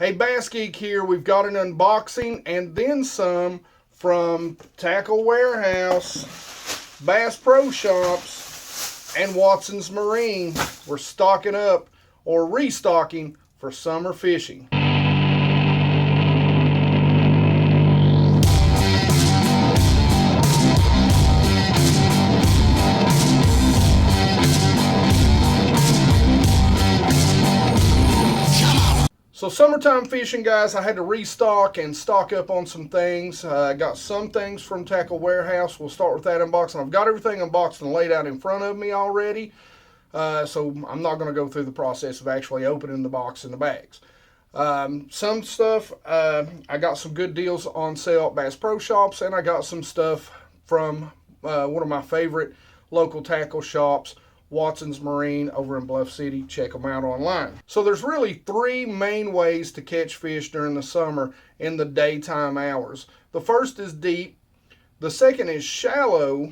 Hey, BassGeek here. We've got an unboxing and then some from Tackle Warehouse, Bass Pro Shops, and Watson's Marine. We're stocking up or restocking for summer fishing. So summertime fishing, guys, I had to restock and stock up on some things. I got some things from Tackle Warehouse. We'll start with that unboxing. I've got everything unboxed and laid out in front of me already. So I'm not going to go through the process of actually opening the box and the bags. Some stuff, I got some good deals on sale at Bass Pro Shops, and I got some stuff from one of my favorite local tackle shops, Watson's Marine over in Bluff City. Check them out online. So there's really three main ways to catch fish during the summer in the daytime hours. The first is deep. The second is shallow,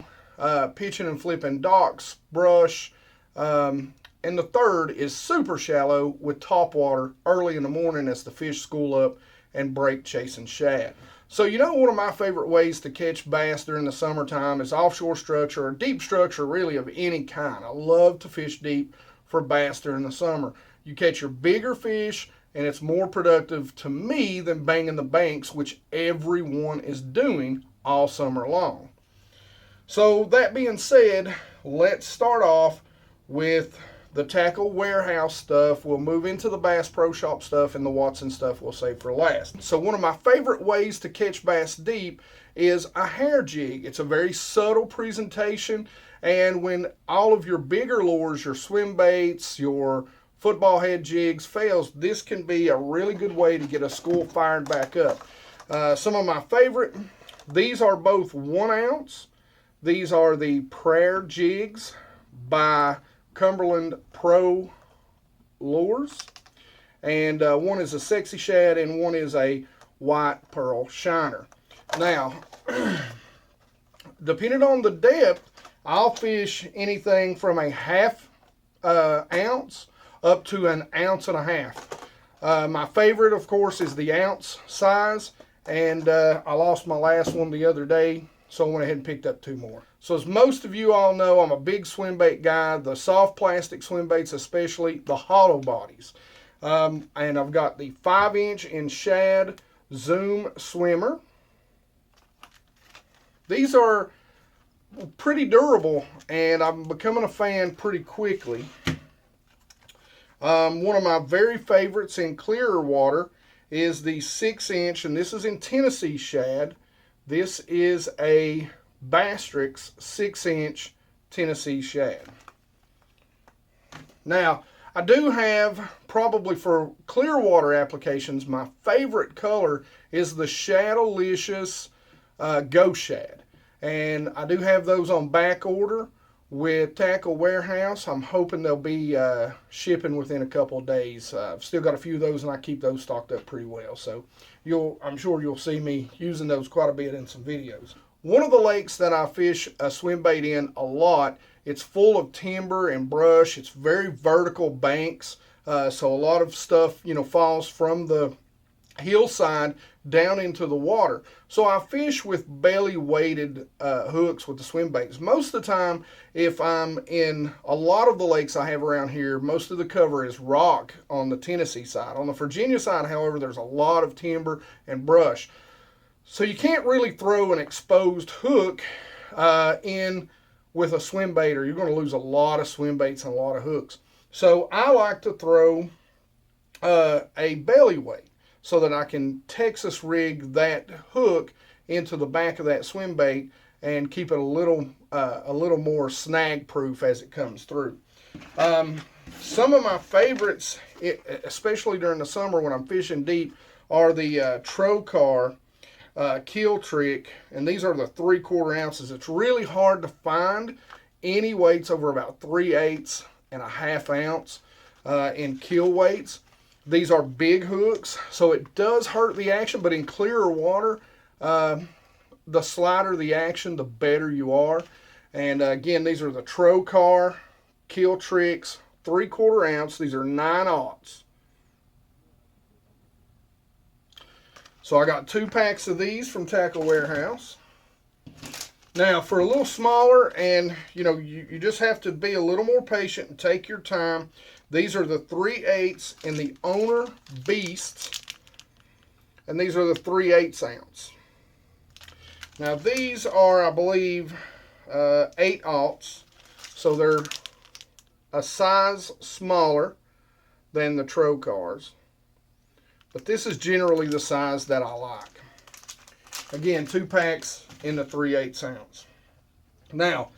pitching and flipping docks, brush. And the third is super shallow with topwater early in the morning as the fish school up and break chasing shad. So one of my favorite ways to catch bass during the summertime is offshore structure or deep structure, really, of any kind. I love to fish deep for bass during the summer. You catch your bigger fish and it's more productive to me than banging the banks, which everyone is doing all summer long. So that being said, let's start off with the Tackle Warehouse stuff. We'll move into the Bass Pro Shop stuff, and the Watson stuff we'll save for last. So one of my favorite ways to catch bass deep is a hair jig. It's a very subtle presentation, and when all of your bigger lures, your swim baits, your football head jigs fails, this can be a really good way to get a school fired back up. Some of my favorite, these are both 1 ounce. These are the Prayer Jigs by Cumberland Pro Lures, and one is a sexy shad and one is a white pearl shiner. Now, depending on the depth, I'll fish anything from a half ounce up to 1.5 ounces. My favorite, of course, is the ounce size, and I lost my last one the other day, so I went ahead and picked up 2 more. So as most of you all know, I'm a big swim bait guy, the soft plastic swim baits, especially the hollow bodies. And I've got the 5-inch in shad Zoom Swimmer. These are pretty durable, and I'm becoming a fan pretty quickly. One of my very favorites in clearer water is the 6-inch, and this is in Tennessee shad. This is a BassGeek 6-inch Tennessee shad. Now, I do have, probably for clear water applications, my favorite color is the Shadowlicious Ghost Shad. And I do have those on back order with Tackle Warehouse. I'm hoping they'll be shipping within a couple of days. I've still got a few of those, and I keep those stocked up pretty well. So I'm sure you'll see me using those quite a bit in some videos. One of the lakes that I fish a swim bait in a lot, it's full of timber and brush. It's very vertical banks, so a lot of stuff falls from the hillside down into the water. So I fish with belly weighted hooks with the swim baits. Most of the time, if I'm in a lot of the lakes I have around here, most of the cover is rock on the Tennessee side. On the Virginia side, however, there's a lot of timber and brush. So you can't really throw an exposed hook in with a swim bait, or you're going to lose a lot of swim baits and a lot of hooks. So I like to throw a belly weight so that I can Texas rig that hook into the back of that swim bait and keep it a little more snag proof as it comes through. Some of my favorites, especially during the summer when I'm fishing deep, are the Trocar Kill Trick, and these are the 3/4 ounces. It's really hard to find any weights over about 3/8 and a half ounce in kill weights. These are big hooks, so it does hurt the action, but in clearer water, the slighter the action, the better you are. And again, these are the Trocar Kill Tricks 3/4 ounce. These are 9/0. So I got 2 packs of these from Tackle Warehouse. Now, for a little smaller, and you just have to be a little more patient and take your time. These are the 3/8 in the Owner Beasts, and these are the 3/8 ounce. Now, these are, I believe, 8/0, so they're a size smaller than the Trocars. But this is generally the size that I like. Again, 2 packs in the 3/8 ounce. Now,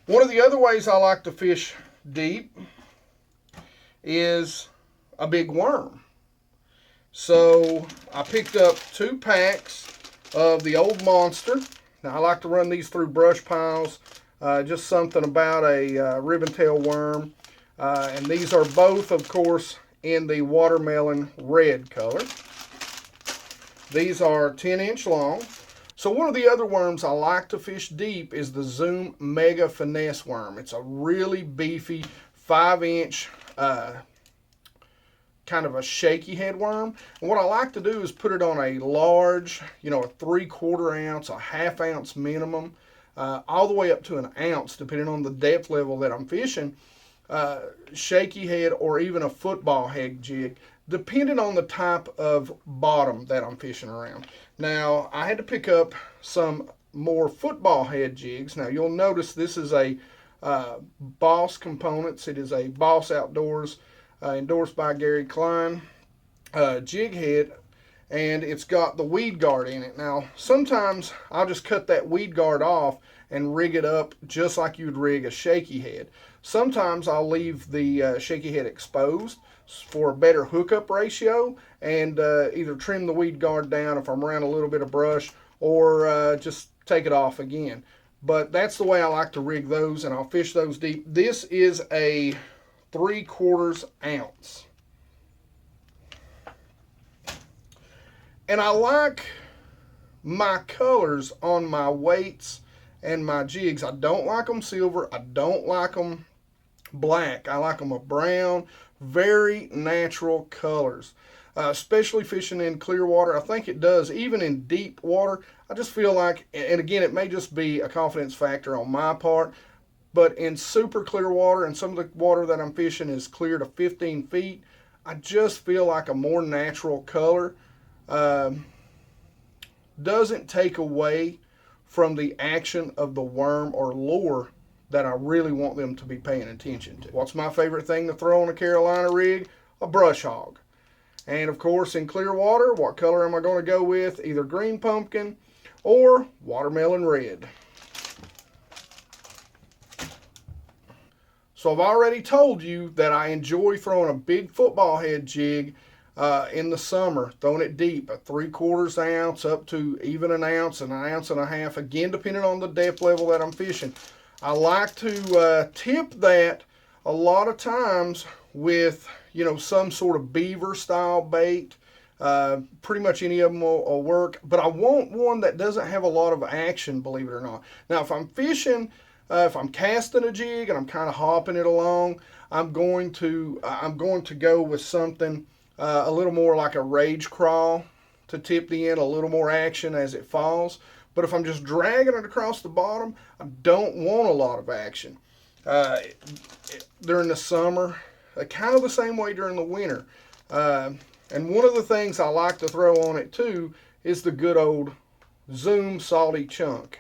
one of the other ways I like to fish deep is a big worm. So I picked up 2 packs of the Old Monster. Now I like to run these through brush piles. Just something about a ribbon-tail worm. And these are both, of course, in the watermelon red color. These are 10-inch long. So one of the other worms I like to fish deep is the Zoom Mega Finesse worm. It's a really beefy 5-inch kind of a shaky head worm. And what I like to do is put it on a large, a 3/4 ounce, a 1/2 ounce minimum, all the way up to an ounce, depending on the depth level that I'm fishing. Shaky head or even a football head jig, depending on the type of bottom that I'm fishing around. Now, I had to pick up some more football head jigs. Now, you'll notice this is a Boss Components. It is a Boss Outdoors, endorsed by Gary Klein, jig head, and it's got the weed guard in it. Now, sometimes I'll just cut that weed guard off and rig it up just like you'd rig a shaky head. Sometimes I'll leave the shaky head exposed for a better hookup ratio, and either trim the weed guard down if I'm around a little bit of brush, or just take it off again. But that's the way I like to rig those, and I'll fish those deep. This is a 3/4 ounce. And I like my colors on my weights and my jigs. I don't like them silver. I don't like them black. I like them a brown, very natural colors. Especially fishing in clear water. I think it does, even in deep water. I just feel like, and again, it may just be a confidence factor on my part, but in super clear water, and some of the water that I'm fishing is clear to 15 feet, I just feel like a more natural color doesn't take away from the action of the worm or lure that I really want them to be paying attention to. What's my favorite thing to throw on a Carolina rig? A brush hog. And of course, in clear water, what color am I going to go with? Either green pumpkin or watermelon red. So I've already told you that I enjoy throwing a big football head jig in the summer, throwing it deep, a 3/4 ounce up to even an ounce and an ounce and a half, again, depending on the depth level that I'm fishing. I like to tip that a lot of times with, some sort of beaver style bait. Pretty much any of them will work, but I want one that doesn't have a lot of action, believe it or not. Now, if I'm fishing, if I'm casting a jig and I'm kind of hopping it along, I'm going to go with something a little more like a rage crawl to tip the end, a little more action as it falls. But if I'm just dragging it across the bottom, I don't want a lot of action. During the summer, kind of the same way during the winter. And one of the things I like to throw on it too is the good old Zoom Salty Chunk.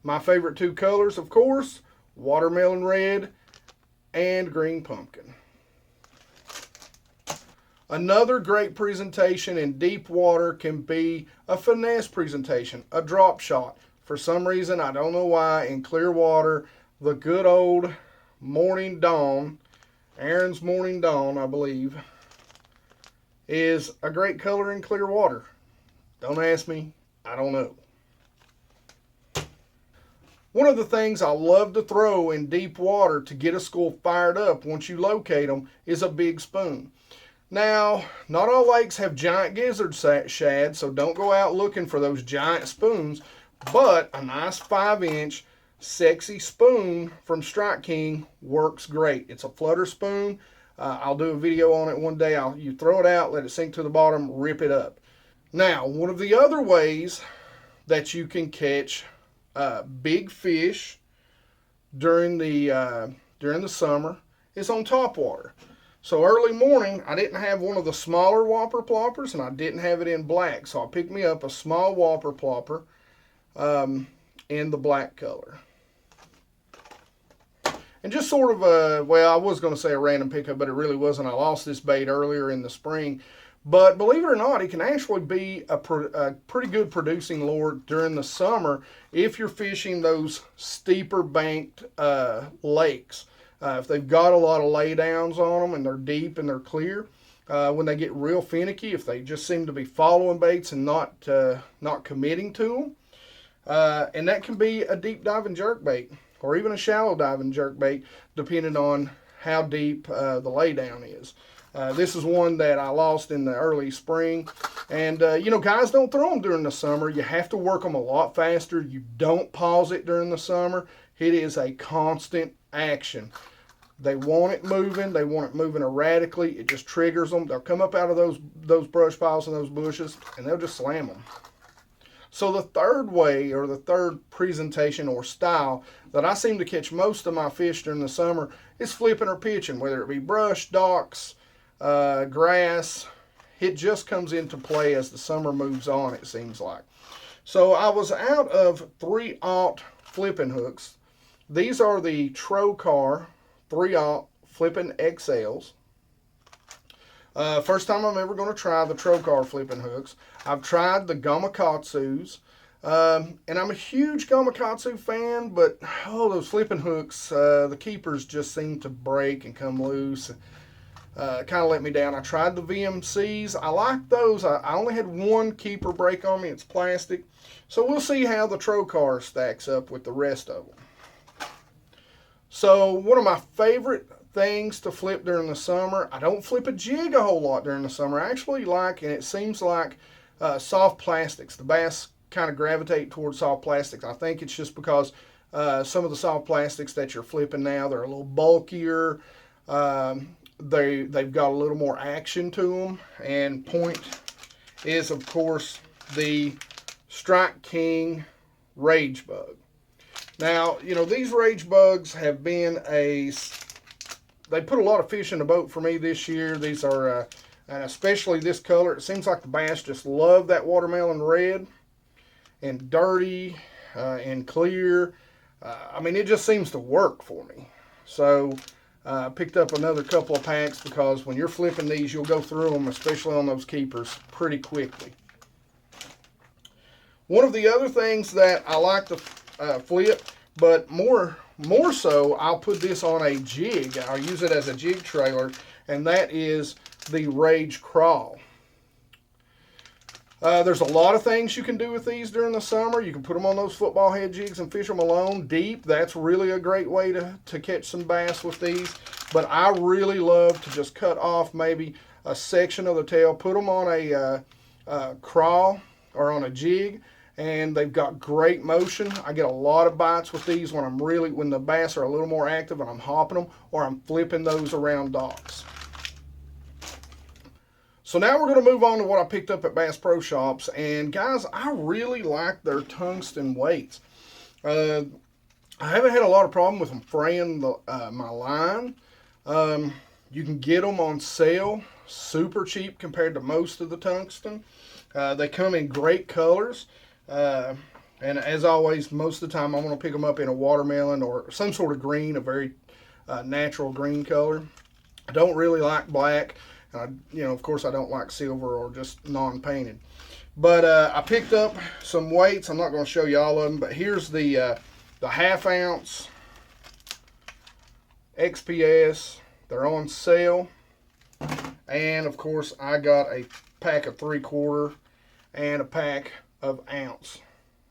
My favorite 2 colors, of course, watermelon red and green pumpkin. Another great presentation in deep water can be a finesse presentation, a drop shot. For some reason, I don't know why, in clear water, the good old Morning Dawn, Aaron's Morning Dawn, I believe, is a great color in clear water. Don't ask me, I don't know. One of the things I love to throw in deep water to get a school fired up once you locate them is a big spoon. Now, not all lakes have giant gizzard shad, so don't go out looking for those giant spoons, but a nice 5-inch sexy spoon from Strike King works great. It's a flutter spoon. I'll do a video on it one day. You throw it out, let it sink to the bottom, rip it up. Now, one of the other ways that you can catch big fish during the summer is on topwater. So early morning, I didn't have one of the smaller whopper ploppers, and I didn't have it in black. So I picked me up a small whopper plopper in the black color. And just sort of well, I was going to say a random pickup, but it really wasn't. I lost this bait earlier in the spring. But believe it or not, it can actually be a pretty good producing lure during the summer if you're fishing those steeper banked lakes. If they've got a lot of laydowns on them and they're deep and they're clear, when they get real finicky, if they just seem to be following baits and not committing to them, and that can be a deep diving jerkbait or even a shallow diving jerkbait, depending on how deep the laydown is. This is one that I lost in the early spring. And, you know, guys don't throw them during the summer. You have to work them a lot faster. You don't pause it during the summer. It is a constant action. They want it moving. They want it moving erratically. It just triggers them. They'll come up out of those brush piles and those bushes, and they'll just slam them. So the third way, or the third presentation or style that I seem to catch most of my fish during the summer is flipping or pitching, whether it be brush, docks, grass. It just comes into play as the summer moves on, it seems like. So I was out of 3/0 flipping hooks. These are the Trocar 3/0 flipping XLs. First time I'm ever going to try the Trocar flipping hooks. I've tried the Gamakatsus, and I'm a huge Gamakatsu fan, but those flipping hooks, the keepers just seem to break and come loose. Kind of let me down. I tried the VMCs. I like those. I only had one keeper break on me. It's plastic. So we'll see how the Trocar stacks up with the rest of them. So one of my favorite things to flip during the summer, I don't flip a jig a whole lot during the summer. I actually like, and it seems like, soft plastics. The bass kind of gravitate towards soft plastics. I think it's just because some of the soft plastics that you're flipping now, they're a little bulkier. They've got a little more action to them, and point is, of course, the Strike King Rage Bug. Now, you know, these Rage Bugs have been they put a lot of fish in the boat for me this year. These are, and especially this color, it seems like the bass just love that watermelon red and dirty and clear. I mean, it just seems to work for me. So I picked up another couple of packs because when you're flipping these, you'll go through them, especially on those keepers, pretty quickly. One of the other things that I like to flip, but more so, I'll put this on a jig. I'll use it as a jig trailer, and that is the Rage Crawl. There's a lot of things you can do with these during the summer. You can put them on those football head jigs and fish them alone deep. That's really a great way to catch some bass with these. But I really love to just cut off maybe a section of the tail, put them on a crawl or on a jig, and they've got great motion. I get a lot of bites with these when the bass are a little more active and I'm hopping them, or I'm flipping those around docks. So now we're going to move on to what I picked up at Bass Pro Shops. And guys, I really like their tungsten weights. I haven't had a lot of problem with them fraying my line. You can get them on sale, super cheap compared to most of the tungsten. They come in great colors. And as always, most of the time I'm going to pick them up in a watermelon or some sort of green, a very natural green color. I don't really like black. Of course, I don't like silver or just non-painted. But I picked up some weights. I'm not going to show you all of them, but here's the half-ounce XPS. They're on sale. And, of course, I got a pack of 3/4 and a pack of ounce.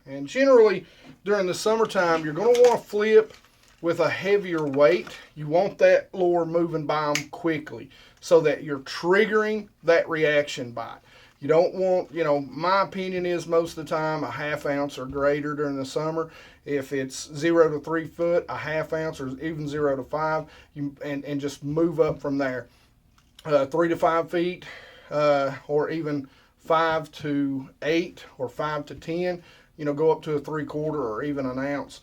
And generally, during the summertime, you're going to want to flip with a heavier weight. You want that lure moving by them quickly so that you're triggering that reaction bite. You don't want, my opinion is most of the time a half ounce or greater during the summer. If it's 0 to 3 foot, a half ounce, or even 0 to 5, and just move up from there. 3 to 5 feet, or even 5 to 8 or 5 to 10, you know, go up to a 3/4 or even an ounce.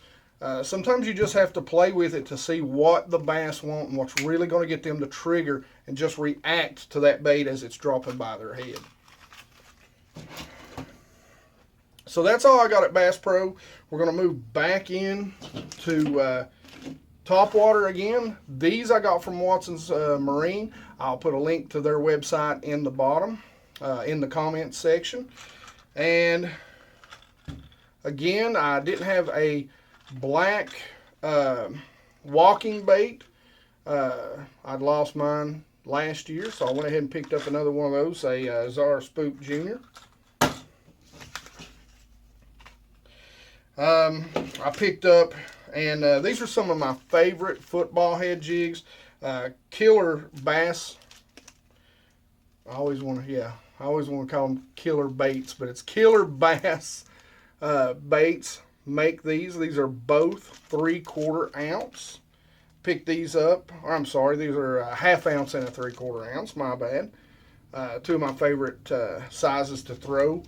Sometimes you just have to play with it to see what the bass want and what's really going to get them to trigger and just react to that bait as it's dropping by their head. So that's all I got at Bass Pro. We're going to move back in to Topwater again. These I got from Watson's Marine. I'll put a link to their website in the bottom, in the comments section. And again, I didn't have a black walking bait. I'd lost mine last year, so I went ahead and picked up another one of those, a Zara Spook Jr. I picked up, and these are some of my favorite football head jigs. Killer bass. I always want to call them killer baits, but it's killer bass baits. Make these. These are both 3/4 ounce. Pick these up. Or I'm sorry, these are a 1/2 ounce and a 3/4 ounce. My bad. Two of my favorite sizes to throw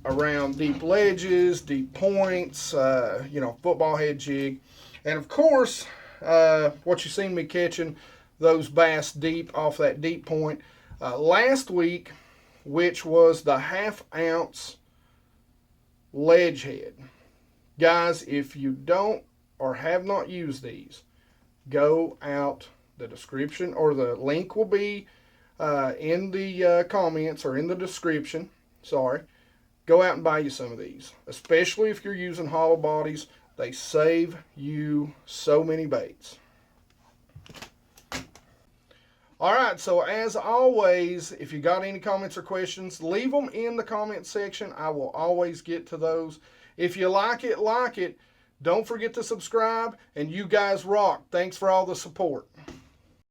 around deep ledges, deep points, you know, football head jig. And of course, what you've seen me catching those bass deep off that deep point last week, which was the 1/2 ounce LedgeHead. Guys, if you don't or have not used these, go out the description, or the link will be in the comments or in the description. Sorry. Go out and buy you some of these, especially if you're using hollow bodies. They save you so many baits. All right, so as always, if you got any comments or questions, leave them in the comment section. I will always get to those. If you like it, Don't forget to subscribe, and you guys rock. Thanks for all the support.